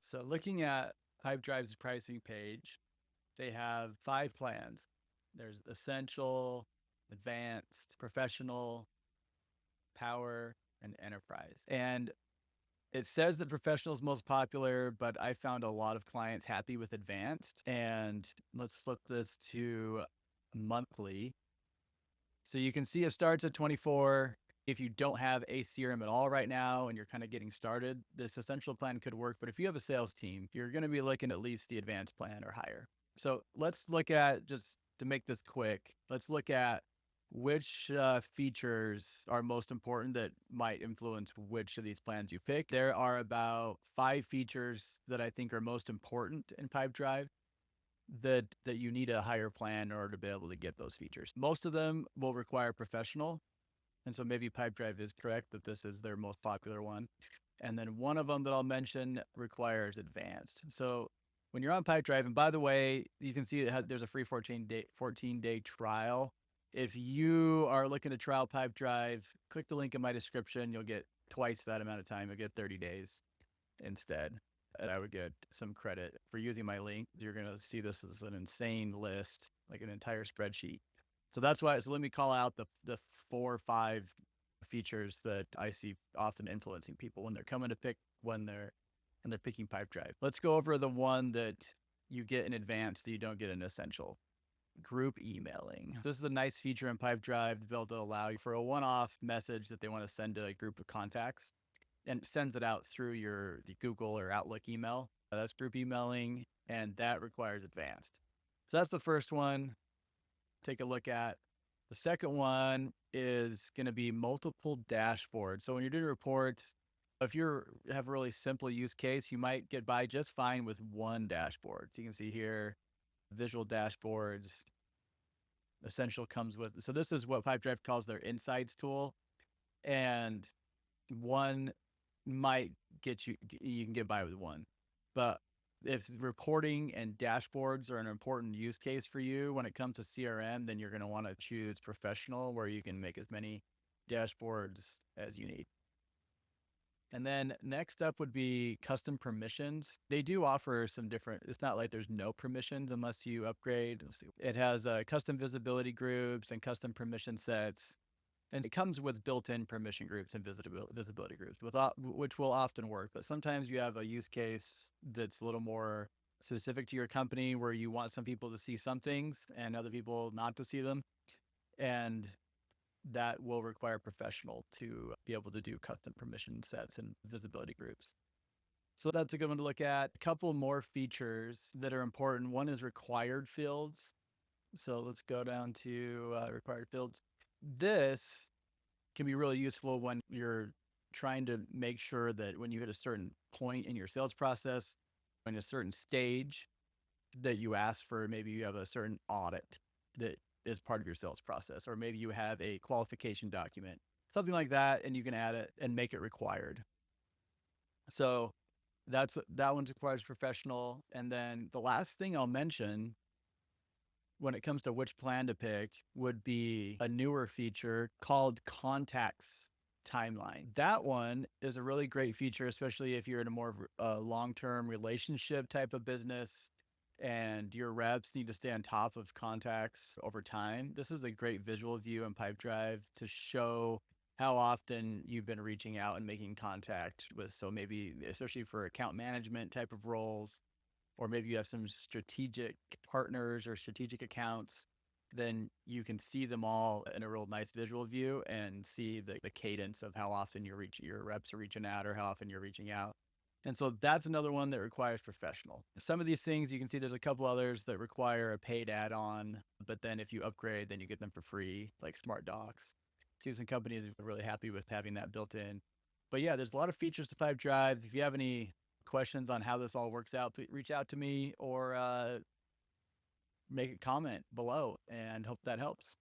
So looking at Pipedrive's pricing page, they have 5 plans. There's essential, advanced, professional, power, and enterprise. And it says that professional is most popular, but I found a lot of clients happy with advanced. And let's flip this to monthly. So you can see it starts at 24. If you don't have a CRM at all right now and you're kind of getting started, this essential plan could work. But if you have a sales team, you're going to be looking at least the advanced plan or higher. So let's look at, just to make this quick, let's look at which features are most important that might influence which of these plans you pick. There are about 5 features that I think are most important in Pipedrive that you need a higher plan in order to be able to get those features. Most of them will require professional. And so maybe Pipedrive is correct that this is their most popular one. And then one of them that I'll mention requires advanced. So when you're on Pipedrive, and by the way, you can see there's a free 14-day trial. If you are looking to trial Pipedrive, click the link in my description. You'll get twice that amount of time. You'll get 30 days instead. And I would get some credit for using my link. You're going to see this as an insane list, like an entire spreadsheet. So that's why, so let me call out the 4 or 5 features that I see often influencing people when they're coming to pick, when they're picking Pipedrive. Let's go over the one that you get in advance that you don't get in essential. Group emailing. This is a nice feature in Pipedrive to be able to allow you for a one-off message that they want to send to a group of contacts, and it sends it out through the Google or Outlook email. That's group emailing, and that requires advanced. So that's the first one. Take a look at. The second one is going to be multiple dashboards. So when you're doing reports, if you have a really simple use case, you might get by just fine with one dashboard. So you can see here, visual dashboards. Essential comes with, so this is what Pipedrive calls their insights tool. And one might get you can get by with one. But if reporting and dashboards are an important use case for you when it comes to CRM, then you're going to want to choose professional, where you can make as many dashboards as you need. And then next up would be custom permissions. They do offer some different, it's not like there's no permissions unless you upgrade. It has custom visibility groups and custom permission sets. And it comes with built-in permission groups and visibility groups, which will often work. But sometimes you have a use case that's a little more specific to your company, where you want some people to see some things and other people not to see them. And that will require professional to be able to do custom permission sets and visibility groups. So that's a good one to look at. A couple more features that are important. One is required fields. So let's go down to required fields. This can be really useful when you're trying to make sure that when you hit a certain point in your sales process, in a certain stage, that you ask for, maybe you have a certain audit that is part of your sales process, or maybe you have a qualification document, something like that, and you can add it and make it required. So that one requires professional. And then the last thing I'll mention when it comes to which plan to pick would be a newer feature called contacts timeline. That one is a really great feature, especially if you're in a more long-term relationship type of business and your reps need to stay on top of contacts over time. This is a great visual view in Pipedrive to show how often you've been reaching out and making contact with. So maybe, especially for account management type of roles, or maybe you have some strategic partners or strategic accounts, then you can see them all in a real nice visual view and see the cadence of how often your reps are reaching out, or how often you're reaching out. And so that's another one that requires professional. Some of these things, you can see there's a couple others that require a paid add-on, but then if you upgrade, then you get them for free, like Smart Docs. So some companies are really happy with having that built in. But yeah, there's a lot of features to Pipedrive. If you have any questions on how this all works out, please reach out to me, or make a comment below, and hope that helps.